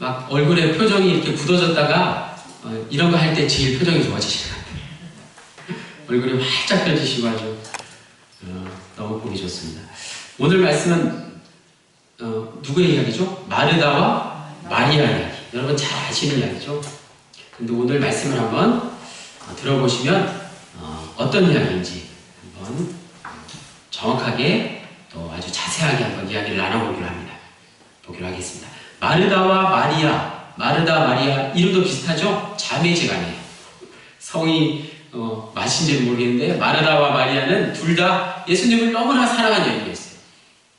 막 얼굴에 표정이 이렇게 굳어졌다가 이런 거 할 때 제일 표정이 좋아지시는 것 같아요. 얼굴이 활짝 펴지시고 아주 너무 보기 좋습니다. 오늘 말씀은 누구의 이야기죠? 마르다와 마리아 이야기. 여러분 잘 아시는 이야기죠? 근데 오늘 말씀을 한번 들어보시면 어떤 이야기인지 한번 정확하게 또 아주 자세하게 한번 이야기를 나눠보기로 하겠습니다. 마르다와 마리아, 마르다, 마리아 이름도 비슷하죠? 자매지간이에요. 성이 맞은지는 모르겠는데 마르다와 마리아는 둘 다 예수님을 너무나 사랑한 여인이었어요.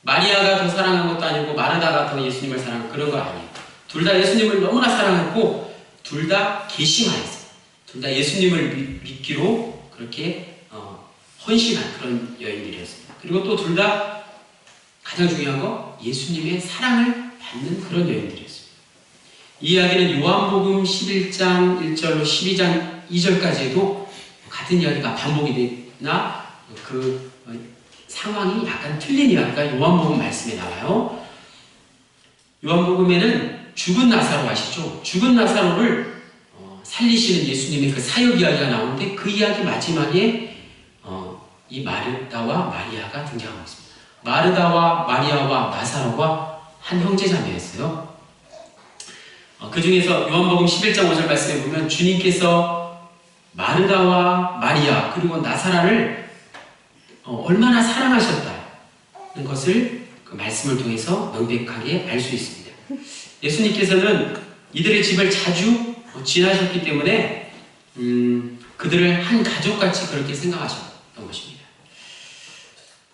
마리아가 더 사랑한 것도 아니고 마르다가 더 예수님을 사랑한 그런 거 아니에요. 둘 다 예수님을 너무나 사랑했고 둘 다 개심하였어요. 둘 다 예수님을 믿기로 그렇게 헌신한 그런 여인들이었습니다. 그리고 또 둘 다 가장 중요한 거 예수님의 사랑을 받는 그런 여인들이었습니다. 이 이야기는 요한복음 11장 1절로 12장 2절까지도 같은 이야기가 반복이 되나 그 상황이 약간 틀린 이야기가 요한복음 말씀에 나와요. 요한복음에는 죽은 나사로 아시죠? 죽은 나사로를 살리시는 예수님의 그 사역 이야기가 나오는데 그 이야기 마지막에 이 마르다와 마리아가 등장하고 있습니다. 마르다와 마리아와 나사로가 한 형제자매였어요. 그 중에서 요한복음 11장 5절 말씀에 보면 주님께서 마르다와 마리아 그리고 나사라를 얼마나 사랑하셨다는 것을 그 말씀을 통해서 명백하게 알 수 있습니다. 예수님께서는 이들의 집을 자주 지나셨기 때문에 그들을 한 가족같이 그렇게 생각하셨던 것입니다.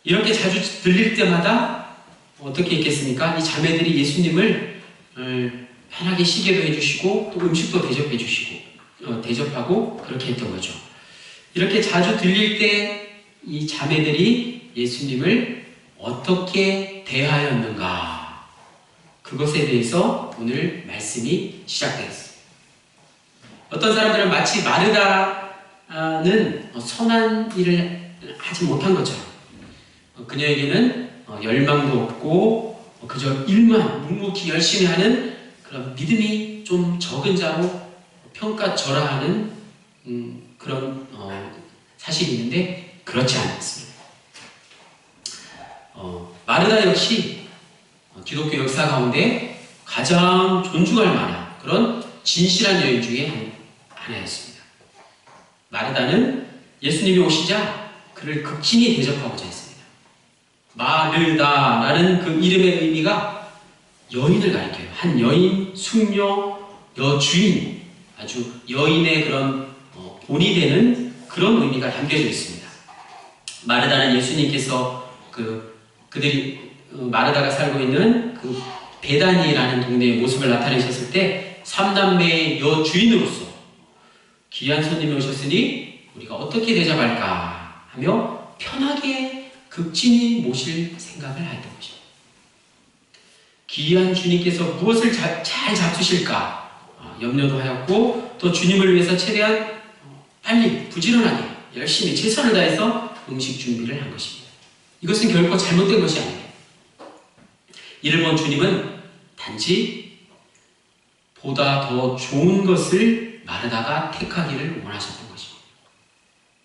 이렇게 자주 들릴 때마다 어떻게 있겠습니까? 이 자매들이 예수님을 편하게 쉬게도 해주시고 또 음식도 대접해 주시고 대접하고 그렇게 했던 거죠. 이렇게 자주 들릴 때 이 자매들이 예수님을 어떻게 대하였는가 그것에 대해서 오늘 말씀이 시작되었습니다. 어떤 사람들은 마치 마르다는 선한 일을 하지 못한 것처럼 그녀에게는 열망도 없고 그저 일만 묵묵히 열심히 하는 그런 믿음이 좀 적은 자로 평가절하하는 그런 사실이 있는데 그렇지 않았습니다. 마르다 역시 기독교 역사 가운데 가장 존중할 만한 그런 진실한 여인 중에 하나였습니다. 마르다는 예수님이 오시자 그를 극진히 대접하고자 했습니다. 마르다라는 그 이름의 의미가 여인을 가리켜요. 한 여인, 숙녀, 여주인, 아주 여인의 그런 본이 되는 그런 의미가 담겨져 있습니다. 마르다는 예수님께서 그들이 마르다가 살고 있는 그 베다니라는 동네의 모습을 나타내셨을 때 3남매의 여주인으로서 귀한 손님이 오셨으니 우리가 어떻게 대접할까 하며 편하게 극진히 모실 생각을 하였던 것입니다. 귀한 주님께서 무엇을 잘 잡수실까 염려도 하였고 또 주님을 위해서 최대한 빨리 부지런하게 열심히 최선을 다해서 음식 준비를 한 것입니다. 이것은 결코 잘못된 것이 아니에요. 이를 본 주님은 단지 보다 더 좋은 것을 마르다가 택하기를 원하셨던 것입니다.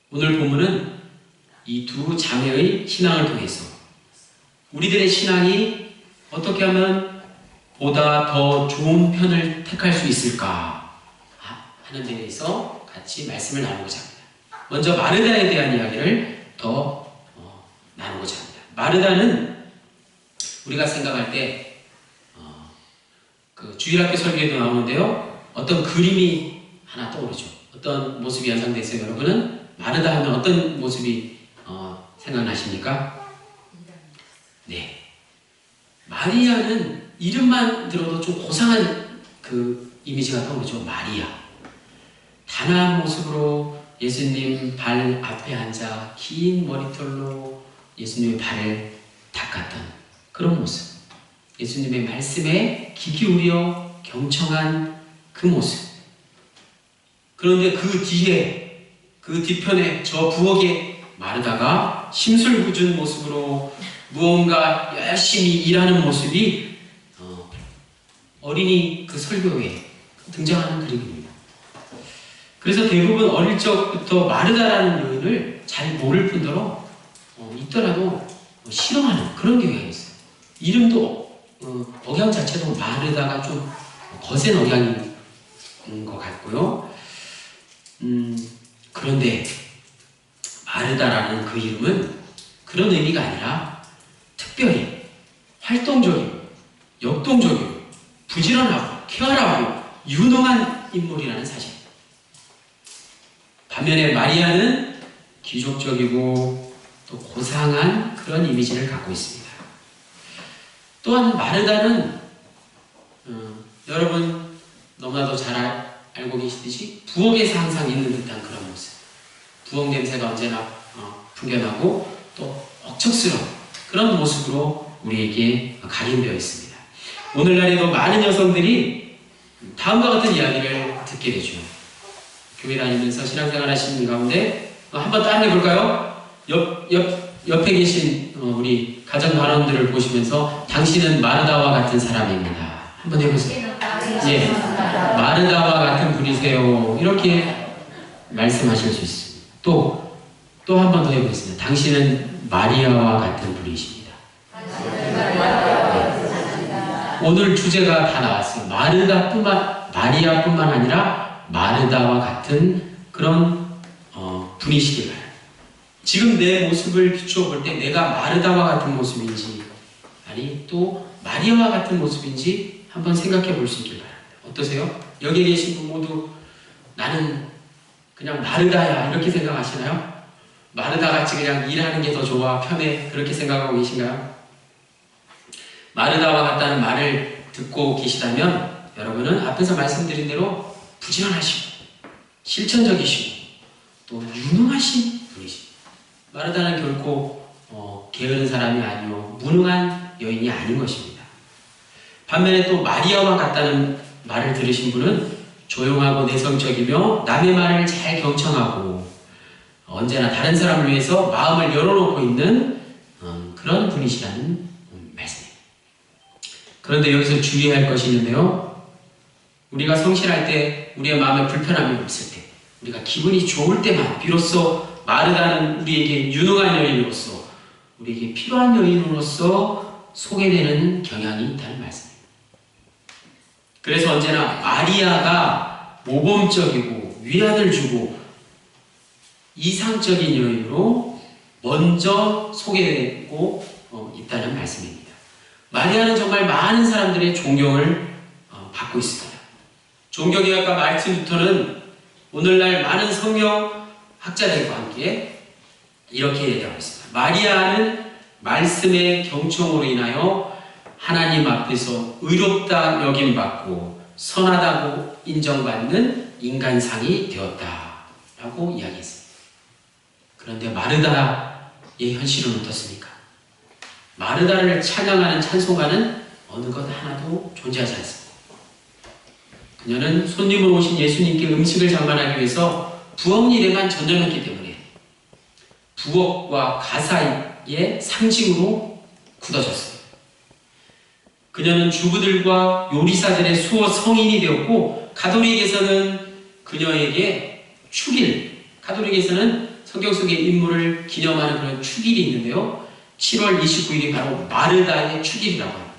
오늘 본문은 이 두 자매의 신앙을 통해서 우리들의 신앙이 어떻게 하면 보다 더 좋은 편을 택할 수 있을까 하는 데 대해서 같이 말씀을 나누고자 합니다. 먼저 마르다에 대한 이야기를 더 나누고자 합니다. 마르다는 우리가 생각할 때 그 주일학교 설교에도 나오는데요. 어떤 그림이 하나 떠오르죠. 어떤 모습이 연상돼서 여러분은 마르다 하면 어떤 모습이 생각나십니까? 네. 마리아는 이름만 들어도 좀 고상한 그 이미지가 떠오르죠. 마리아. 단아한 모습으로 예수님 발 앞에 앉아 긴 머리털로 예수님의 발을 닦았던 그런 모습. 예수님의 말씀에 귀 기울여 경청한 그 모습. 그런데 그 뒤에, 그 뒤편에 저 부엌에 마르다가 심술궂은 모습으로 무언가 열심히 일하는 모습이 어린이 그 설교에 등장하는 그림입니다. 그래서 대부분 어릴 적부터 마르다라는 여인을 잘 모를 뿐더러 있더라도 싫어하는 그런 경향이 있어요. 이름도 억양 자체도 마르다가 좀 거센 억양인 것 같고요. 그런데 마르다라는 그 이름은 그런 의미가 아니라 특별히 활동적이고 역동적이고 부지런하고 쾌활하고 유능한 인물이라는 사실. 반면에 마리아는 귀족적이고 또 고상한 그런 이미지를 갖고 있습니다. 또한 마르다는 여러분 너무나도 잘 알고 계시듯이 부엌에서 항상 있는 듯한 그런 모습. 부엌 냄새가 언제나 풍겨나고 또 억척스러운 그런 모습으로 우리에게 각인되어 있습니다. 오늘날에도 많은 여성들이 다음과 같은 이야기를 듣게 되죠. 교회 다니면서 신앙생활 하시는 가운데 한번 따라해 볼까요? 옆에 계신 우리 가정 단원들을 보시면서 당신은 마르다와 같은 사람입니다. 한번 해보세요. 예, 마르다와 같은 분이세요. 이렇게 말씀하실 수 있습니다. 또 한 번 더 해보겠습니다. 당신은 마리아와 같은 분이십니다. 오늘 주제가 다 나왔어요. 마리아뿐만 아니라 마르다와 같은 그런 분이시길 바랍니다. 지금 내 모습을 비추어 볼 때 내가 마르다와 같은 모습인지 아니 또 마리아와 같은 모습인지 한번 생각해 볼 수 있길 바랍니다. 어떠세요? 여기 계신 분 모두 나는 그냥 마르다야 이렇게 생각하시나요? 마르다같이 그냥 일하는 게 더 좋아 편해 그렇게 생각하고 계신가요? 마르다와 같다는 말을 듣고 계시다면 여러분은 앞에서 말씀드린 대로 부지런하시고 실천적이시고 또 유능하신 분이십니다. 마르다는 결코 게으른 사람이 아니요 무능한 여인이 아닌 것입니다. 반면에 또 마리아와 같다는 말을 들으신 분은 조용하고 내성적이며 남의 말을 잘 경청하고 언제나 다른 사람을 위해서 마음을 열어놓고 있는 그런 분이시라는 말씀입니다. 그런데 여기서 주의할 것이 있는데요. 우리가 성실할 때 우리의 마음에 불편함이 없을 때 우리가 기분이 좋을 때만 비로소 마르다는 우리에게 유능한 여인으로서 우리에게 필요한 여인으로서 소개되는 경향이 있다는 말씀입니다. 그래서 언제나 마리아가 모범적이고 위안을 주고 이상적인 여인으로 먼저 소개되고 있다는 말씀입니다. 마리아는 정말 많은 사람들의 존경을 받고 있습니다. 종교개혁가 마르틴 루터는 오늘날 많은 성경 학자들과 함께 이렇게 얘기하고 있습니다. 마리아는 말씀의 경청으로 인하여 하나님 앞에서 의롭다 여김받고 선하다고 인정받는 인간상이 되었다라고 이야기했습니다. 그런데 마르다의 현실은 어떻습니까? 마르다를 찬양하는 찬송가는 어느 것 하나도 존재하지 않습니다. 그녀는 손님으로 오신 예수님께 음식을 장만하기 위해서 부엌 일에만 전념했기 때문에 부엌과 가사의 상징으로 굳어졌습니다. 그녀는 주부들과 요리사들의 수호 성인이 되었고 가톨릭에서는 그녀에게 축일, 가톨릭에서는 성경 속의 인물을 기념하는 그런 축일이 있는데요. 7월 29일이 바로 마르다의 축일이라고 합니다.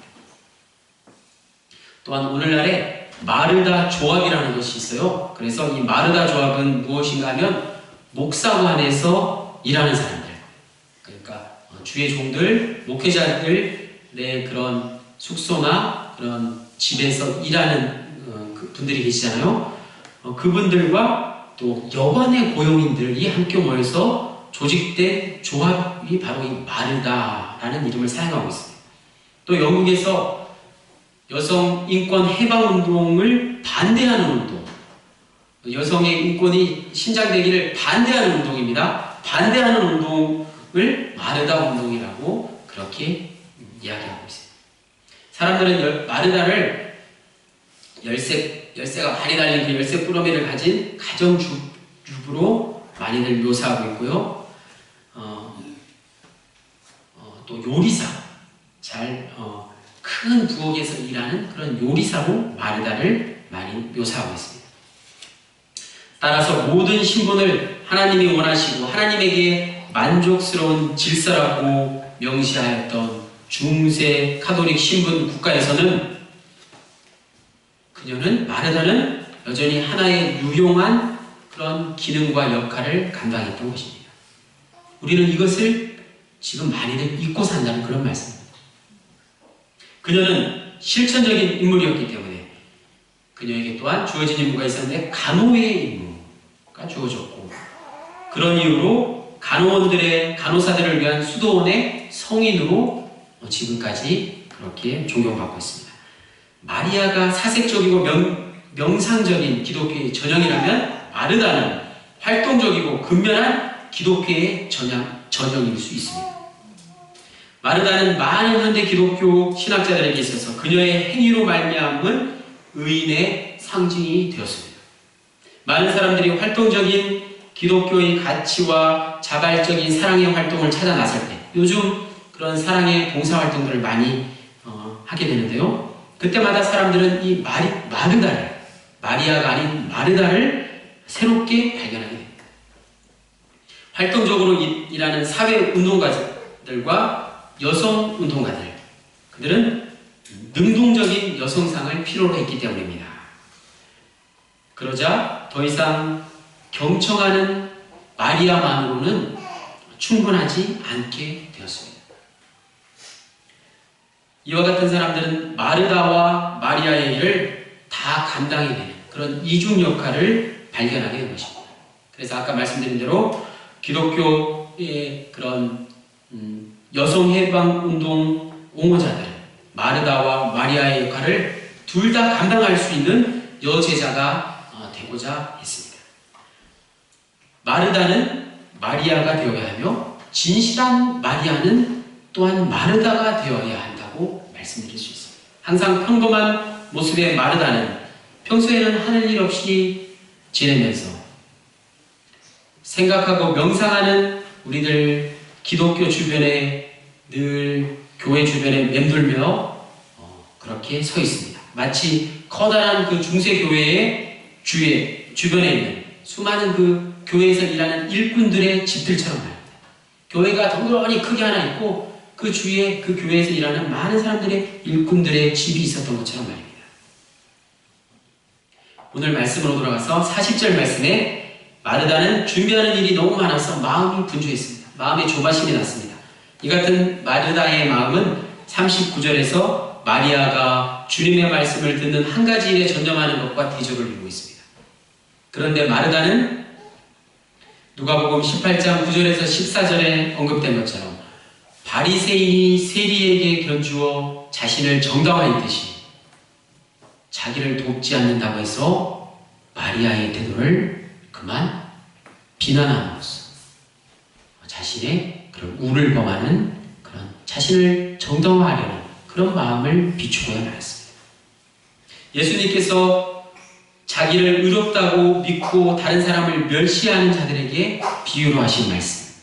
또한 오늘날에 마르다 조합이라는 것이 있어요. 그래서 이 마르다 조합은 무엇인가 하면 목사관에서 일하는 사람들, 그러니까 주의 종들, 목회자들의 그런 숙소나 그런 집에서 일하는 분들이 계시잖아요. 그분들과 또 여관의 고용인들이 함께 모여서 조직된 조합이 바로 이 마르다라는 이름을 사용하고 있습니다. 또 영국에서 여성 인권 해방 운동을 반대하는 운동, 여성의 인권이 신장되기를 반대하는 운동입니다. 반대하는 운동을 마르다 운동이라고 그렇게 이야기하고 있습니다. 사람들은 마르다를 열쇠가 많이 달린 그 열쇠 뿌러미를 가진 가정주부로 많이들 묘사하고 있고요. 또 요리사, 잘 큰 부엌에서 일하는 그런 요리사로 마르다를 많이 묘사하고 있습니다. 따라서 모든 신분을 하나님이 원하시고 하나님에게 만족스러운 질서라고 명시하였던 중세 카톨릭 신분 국가에서는 마르다는 여전히 하나의 유용한 그런 기능과 역할을 감당했던 것입니다. 우리는 이것을 지금 많이들 잊고 산다는 그런 말씀입니다. 그녀는 실천적인 인물이었기 때문에 그녀에게 또한 주어진 임무가 있었는데 간호의 임무가 주어졌고, 그런 이유로 간호사들을 위한 수도원의 성인으로 지금까지 그렇게 존경받고 있습니다. 마리아가 사색적이고 명상적인 기독교의 전형이라면 마르다는 활동적이고 근면한 기독교의 전형일 수 있습니다. 마르다는 많은 현대 기독교 신학자들에게 있어서 그녀의 행위로 말미암은 의인의 상징이 되었습니다. 많은 사람들이 활동적인 기독교의 가치와 자발적인 사랑의 활동을 찾아 나설 때, 요즘 그런 사랑의 봉사활동들을 많이 하게 되는데요. 그때마다 사람들은 이 마리아가 아닌 마르다를 새롭게 발견하게 됩니다. 활동적으로 일하는 사회운동가들과 여성운동가들, 그들은 능동적인 여성상을 필요로 했기 때문입니다. 그러자 더 이상 경청하는 마리아만으로는 충분하지 않게 되었습니다. 이와 같은 사람들은 마르다와 마리아의 일을 다 감당해내는 그런 이중 역할을 발견하게 된 것입니다. 그래서 아까 말씀드린 대로 기독교의 그런 여성해방운동 옹호자들은 마르다와 마리아의 역할을 둘 다 감당할 수 있는 여제자가 되고자 했습니다. 마르다는 마리아가 되어야 하며 진실한 마리아는 또한 마르다가 되어야 한다고 말씀드릴 수 있습니다. 항상 평범한 모습의 마르다는 평소에는 하는 일 없이 지내면서 생각하고 명상하는 우리들 기독교 주변에 늘 교회 주변에 맴돌며 그렇게 서 있습니다. 마치 커다란 그 중세교회의 주변에 있는 수많은 그 교회에서 일하는 일꾼들의 집들처럼 말입니다. 교회가 덩그러니 크게 하나 있고 그 주위에 그 교회에서 일하는 많은 사람들의 일꾼들의 집이 있었던 것처럼 말입니다. 오늘 말씀으로 돌아가서 40절 말씀에 마르다는 준비하는 일이 너무 많아서 마음이 분주했습니다. 마음에 조바심이 났습니다. 이 같은 마르다의 마음은 39절에서 마리아가 주님의 말씀을 듣는 한 가지 일에 전념하는 것과 대조를 이루고 있습니다. 그런데 마르다는 누가복음 18장 9절에서 14절에 언급된 것처럼 바리새인이 세리에게 견주어 자신을 정당화했듯이 자기를 돕지 않는다고 해서 마리아의 태도를 그만 비난함으로써 자신의 그런 우를 범하는 그런 자신을 정당화하려는 그런 마음을 비추고야 말았습니다. 예수님께서 자기를 의롭다고 믿고 다른 사람을 멸시하는 자들에게 비유로 하신 말씀,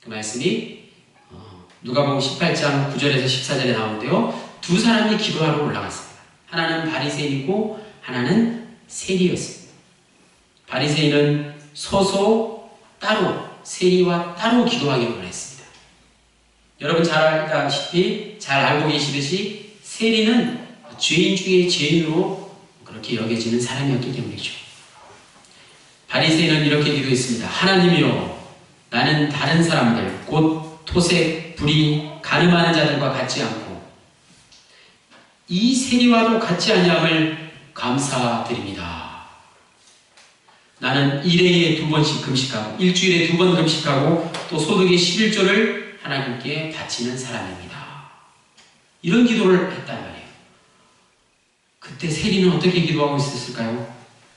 그 말씀이 누가복음 18장 9절에서 14절에 나오는데요. 두 사람이 기도하러 올라갔습니다. 하나는 바리새인이고 하나는 세리였습니다. 바리새인은 서서 따로 세리와 따로 기도하기를 원했습니다. 여러분 잘 알고 계시듯이 세리는 죄인 중에 죄인으로 그렇게 여겨지는 사람이었기 때문이죠. 바리새인은 이렇게 기도했습니다. 하나님이여, 나는 다른 사람들 곧 토색, 불의, 간음하는 자들과 같지 않고 이 세리와도 같지 아니함을 감사드립니다. 나는 일회에 2번씩 금식하고 일주일에 2번 금식하고 또 소득의 11조를 하나님께 바치는 사람입니다. 이런 기도를 했단 말이에요. 그때 세리는 어떻게 기도하고 있었을까요?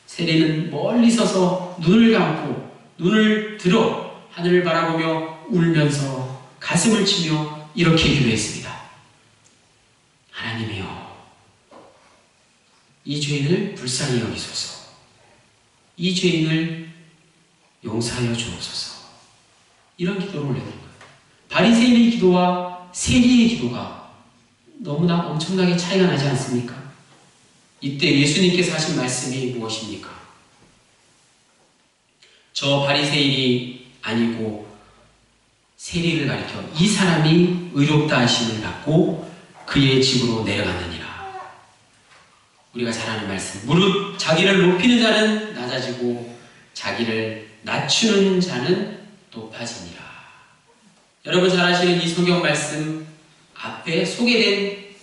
세리는 멀리 서서 눈을 감고 눈을 들어 하늘을 바라보며 울면서 가슴을 치며 이렇게 기도했습니다. 하나님이여, 이 죄인을 불쌍히 여기소서. 이 죄인을 용서하여 주옵소서. 이런 기도를 올리는 거예요. 바리새인의 기도와 세리의 기도가 너무나 엄청나게 차이가 나지 않습니까? 이때 예수님께서 하신 말씀이 무엇입니까? 저 바리새인이 아니고 세리를 가리켜 이 사람이 의롭다 하심을 받고 그의 집으로 내려갔느니라. 우리가 잘 아는 말씀, 무릇 자기를 높이는 자는 낮아지고 자기를 낮추는 자는 높아지니라. 여러분 잘 아시는 이 성경 말씀 앞에 소개된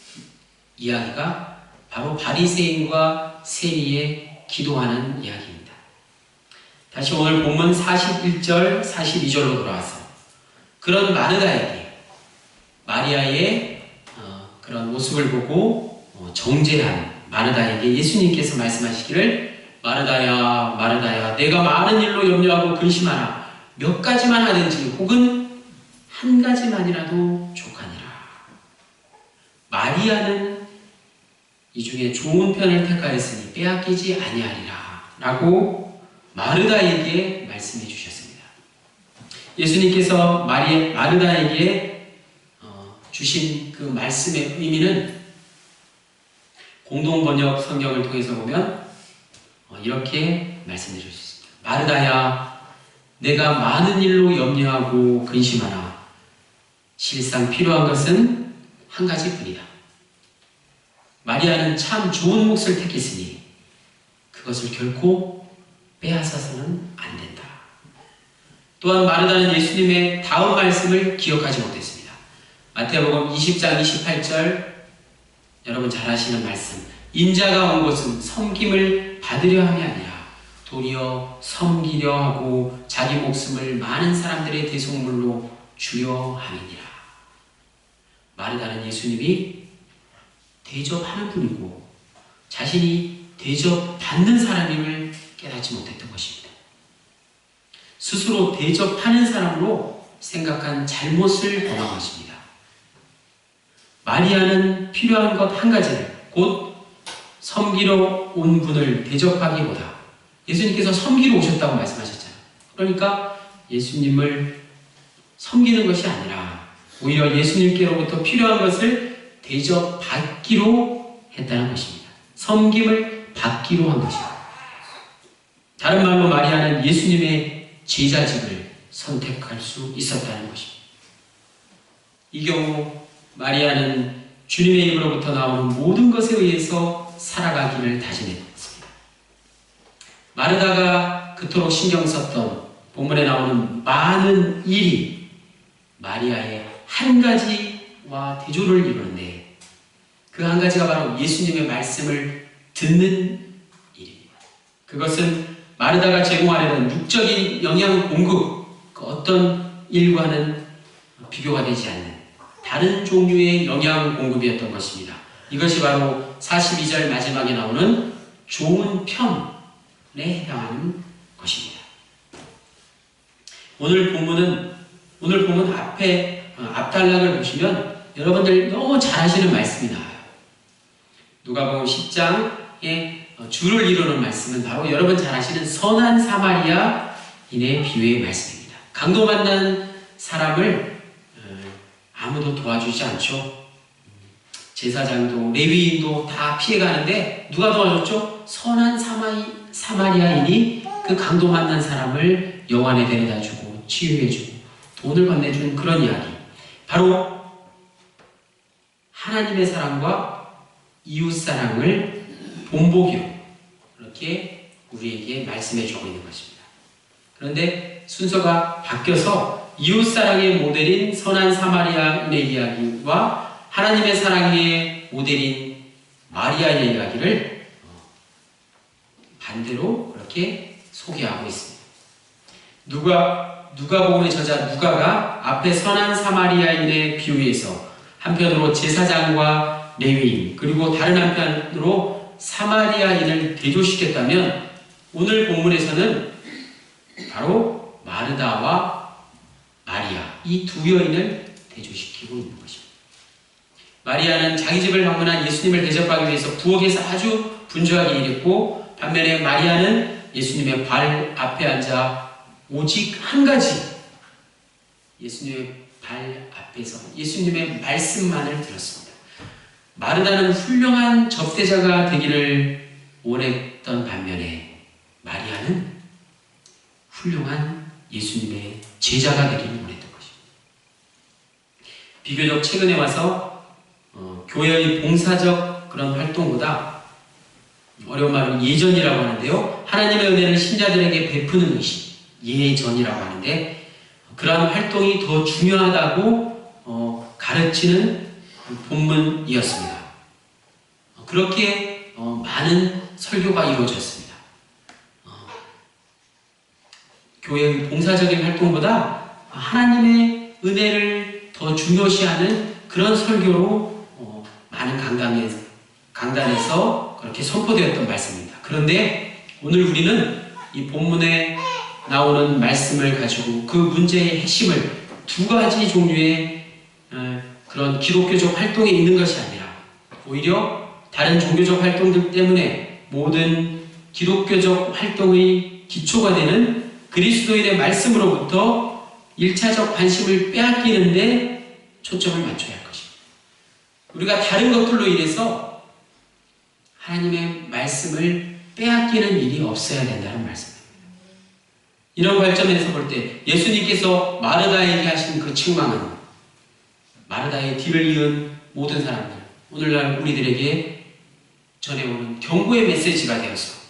이야기가 바로 바리새인과 세리의 기도하는 이야기입니다. 다시 오늘 본문 41절, 42절로 돌아와서 그런 마르다에게 마리아의 그런 모습을 보고 정죄한 마르다에게 예수님께서 말씀하시기를 마르다야 마르다야 내가 많은 일로 염려하고 근심하나 몇 가지만 하든지 혹은 한 가지만이라도 족하니라. 마리아는 이 중에 좋은 편을 택하였으니 빼앗기지 아니하리라 라고 마르다에게 말씀해 주셨습니다. 예수님께서 마르다에게 주신 그 말씀의 의미는 공동번역 성경을 통해서 보면 이렇게 말씀해 주셨습니다. 마르다야 내가 많은 일로 염려하고 근심하나 실상 필요한 것은 한 가지뿐이다. 마리아는 참 좋은 몫을 택했으니 그것을 결코 빼앗아서는 안 된다. 또한 마르다는 예수님의 다음 말씀을 기억하지 못했습니다. 마태복음 20장 28절 여러분 잘 아시는 말씀, 인자가 온 것은 섬김을 받으려 함이 아니라 도리어 섬기려 하고 자기 목숨을 많은 사람들의 대속물로 주려 함이니라. 마르다는 예수님이 대접하는 분이고 자신이 대접받는 사람임을 깨닫지 못했던 것입니다. 스스로 대접하는 사람으로 생각한 잘못을 범한 것입니다. 마리아는 필요한 것 한 가지를 곧 섬기러 온 분을 대접하기보다 예수님께서 섬기러 오셨다고 말씀하셨잖아요. 그러니까 예수님을 섬기는 것이 아니라 오히려 예수님께로부터 필요한 것을 대접받기로 했다는 것입니다. 섬김을 받기로 한 것입니다. 다른 말로 마리아는 예수님의 제자직을 선택할 수 있었다는 것입니다. 이 경우 마리아는 주님의 입으로부터 나오는 모든 것에 의해서 살아가기를 다짐했습니다. 마르다가 그토록 신경 썼던 본문에 나오는 많은 일이 마리아의 한 가지와 대조를 이루는데 그 한 가지가 바로 예수님의 말씀을 듣는 일입니다. 그것은 마르다가 제공하려는 육적인 영양 공급, 그 어떤 일과는 비교가 되지 않는 다른 종류의 영양 공급이었던 것입니다. 이것이 바로 42절 마지막에 나오는 좋은 편에 해당하는 것입니다. 오늘 본문 앞에 앞단락을 보시면 여러분들 너무 잘 아시는 말씀이 나와요. 누가복음 10장에 주를 이루는 말씀은 바로 여러분 잘 아시는 선한 사마리아인의 비유의 말씀입니다. 강도 만난 사람을 아무도 도와주지 않죠. 제사장도 레위인도 다 피해가는데 누가 도와줬죠? 선한 사마리아인이 그 강도 만난 사람을 영안에 데려다주고 치유해주고 돈을 건네준 그런 이야기. 바로 하나님의 사랑과 이웃사랑을 본보기로 그렇게 우리에게 말씀해주고 있는 것입니다. 그런데 순서가 바뀌어서 이웃사랑의 모델인 선한 사마리아인의 이야기와 하나님의 사랑의 모델인 마리아의 이야기를 반대로 그렇게 소개하고 있습니다. 누가복음의 저자 누가가 앞에 선한 사마리아인의 비유에서 한편으로 제사장과 레위인 그리고 다른 한편으로 사마리아인을 대조시켰다면 오늘 본문에서는 바로 마르다와 마리아 이 두 여인을 대조시키고 있는 것입니다. 마리아는 자기 집을 방문한 예수님을 대접하기 위해서 부엌에서 아주 분주하게 일했고 반면에 마리아는 예수님의 발 앞에 앉아 오직 한 가지 예수님의 발 앞에서 예수님의 말씀만을 들었습니다. 마르다는 훌륭한 접대자가 되기를 원했던 반면에 마리아는 훌륭한 예수님의 제자가 되기를 원했던 것입니다. 비교적 최근에 와서 교회의 봉사적 그런 활동보다, 어려운 말로 예전이라고 하는데요, 하나님의 은혜를 신자들에게 베푸는 것이 예전이라고 하는데, 그러한 활동이 더 중요하다고 가르치는 본문이었습니다. 그렇게 많은 설교가 이루어졌습니다. 교회의 봉사적인 활동보다 하나님의 은혜를 더 중요시하는 그런 설교로 많은 강단에서 그렇게 선포되었던 말씀입니다. 그런데 오늘 우리는 이 본문에 나오는 말씀을 가지고 그 문제의 핵심을 두 가지 종류의 그런 기독교적 활동에 있는 것이 아니라, 오히려 다른 종교적 활동들 때문에 모든 기독교적 활동의 기초가 되는 그리스도인의 말씀으로부터 1차적 관심을 빼앗기는데 초점을 맞춰야 할 것입니다. 우리가 다른 것들로 인해서 하나님의 말씀을 빼앗기는 일이 없어야 된다는 말씀입니다. 이런 관점에서 볼 때 예수님께서 마르다에게 하신 그 책망은 마르다의 뒤를 이은 모든 사람들, 오늘날 우리들에게 전해오는 경고의 메시지가 되어서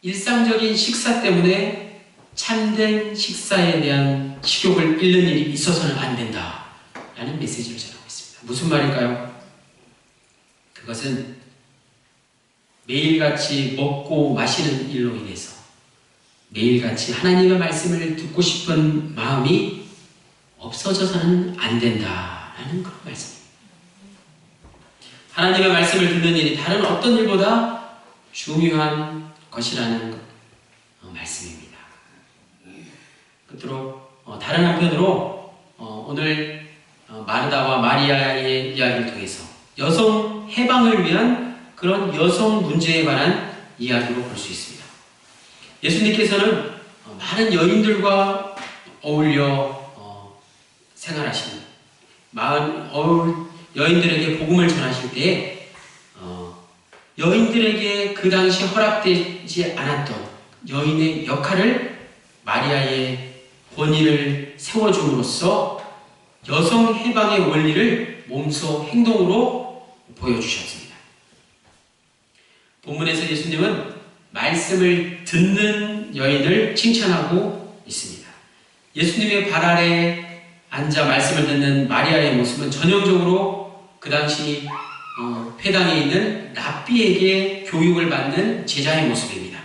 일상적인 식사 때문에 참된 식사에 대한 식욕을 잃는 일이 있어서는 안 된다라는 메시지를 전하고 있습니다. 무슨 말일까요? 그것은 매일같이 먹고 마시는 일로 인해서 매일같이 하나님의 말씀을 듣고 싶은 마음이 없어져서는 안 된다라는 그런 말씀입니다. 하나님의 말씀을 듣는 일이 다른 어떤 일보다 중요한 것이라는 말씀입니다. 끝으로 다른 한편으로 오늘 마르다와 마리아의 이야기를 통해서 여성 해방을 위한 그런 여성 문제에 관한 이야기로 볼 수 있습니다. 예수님께서는 많은 여인들과 어울려 생활하시는, 여인들에게 복음을 전하실 때에 여인들에게 그 당시 허락되지 않았던 여인의 역할을 마리아의 권위를 세워줌으로써 여성 해방의 원리를 몸소 행동으로 보여주셨습니다. 본문에서 예수님은 말씀을 듣는 여인을 칭찬하고 있습니다. 예수님의 발 아래 앉아 말씀을 듣는 마리아의 모습은 전형적으로 그 당시 회당에 있는 랍비에게 교육을 받는 제자의 모습입니다.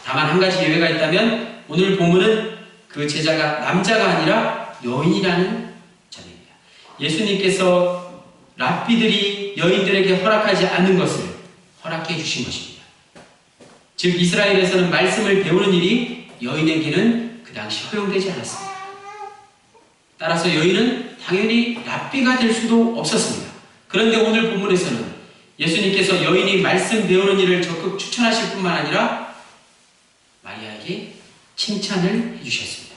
다만 한 가지 예외가 있다면 오늘 본문은 그 제자가 남자가 아니라 여인이라는 점입니다. 예수님께서 랍비들이 여인들에게 허락하지 않는 것을 허락해 주신 것입니다. 즉 이스라엘에서는 말씀을 배우는 일이 여인에게는 그 당시 허용되지 않았습니다. 따라서 여인은 당연히 랍비가 될 수도 없었습니다. 그런데 오늘 본문에서는 예수님께서 여인이 말씀 배우는 일을 적극 추천하실 뿐만 아니라 마리아에게 칭찬을 해주셨습니다.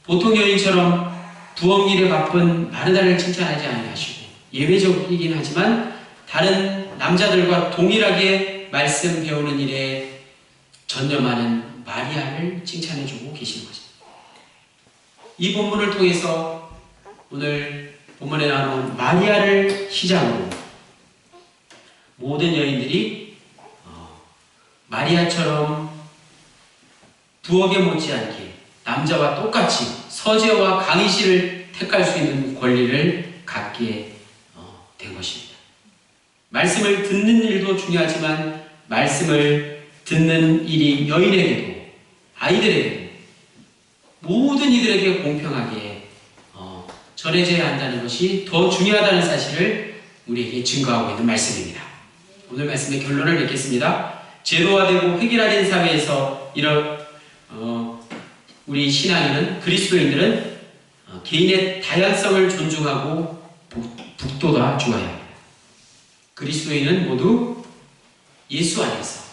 보통 여인처럼 부엌 일에 바쁜 마르다를 칭찬하지 아니하시고, 예외적이긴 하지만 다른 남자들과 동일하게 말씀 배우는 일에 전념하는 마리아를 칭찬해주고 계시는 것입니다. 이 본문을 통해서 오늘 본문에 나오는 마리아를 시작으로 모든 여인들이 마리아처럼 부엌에 못지않게 남자와 똑같이 서재와 강의실을 택할 수 있는 권리를 갖게 된 것입니다. 말씀을 듣는 일도 중요하지만 말씀을 듣는 일이 여인에게도 아이들에게도 모든 이들에게 공평하게 전해져야 한다는 것이 더 중요하다는 사실을 우리에게 증거하고 있는 말씀입니다. 오늘 말씀의 결론을 맺겠습니다. 제도화되고 획일화된 사회에서 우리 신앙인은, 그리스도인들은 개인의 다양성을 존중하고 북돋아 주어야 합니다. 그리스도인은 모두 예수 안에서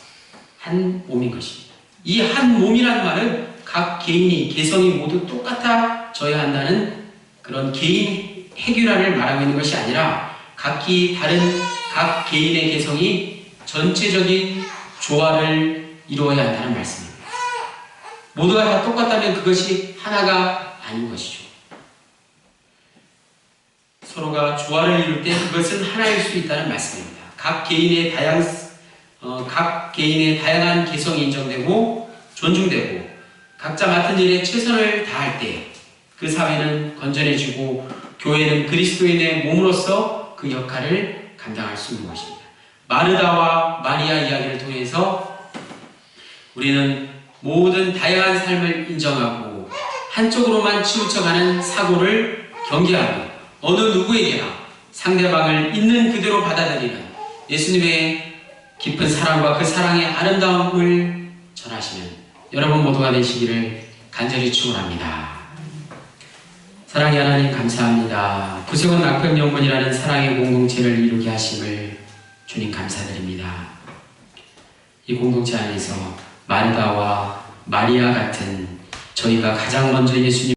한 몸인 것입니다. 이 한 몸이라는 말은 각 개인이, 개성이 모두 똑같아져야 한다는 그런 개인 해결안을 말하고 있는 것이 아니라 각기 다른 각 개인의 개성이 전체적인 조화를 이루어야 한다는 말씀입니다. 모두가 다 똑같다면 그것이 하나가 아닌 것이죠. 서로가 조화를 이룰 때 그것은 하나일 수 있다는 말씀입니다. 각 개인의 다양한 개성이 인정되고 존중되고 각자 맡은 일에 최선을 다할 때 그 사회는 건전해지고 교회는 그리스도인의 몸으로서 그 역할을 감당할 수 있는 것입니다. 마르다와 마리아 이야기를 통해서 우리는 모든 다양한 삶을 인정하고 한쪽으로만 치우쳐가는 사고를 경계하고 어느 누구에게나 상대방을 있는 그대로 받아들이는 예수님의 깊은 사랑과 그 사랑의 아름다움을 전하시는 여러분 모두가 되시기를 간절히 축원합니다. 사랑의 하나님 감사합니다. 구세원 낙평연분이라는 사랑의 공동체를 이루게 하심을 주님 감사드립니다. 이 공동체 안에서 마르다와 마리아 같은 저희가 가장 먼저 예수님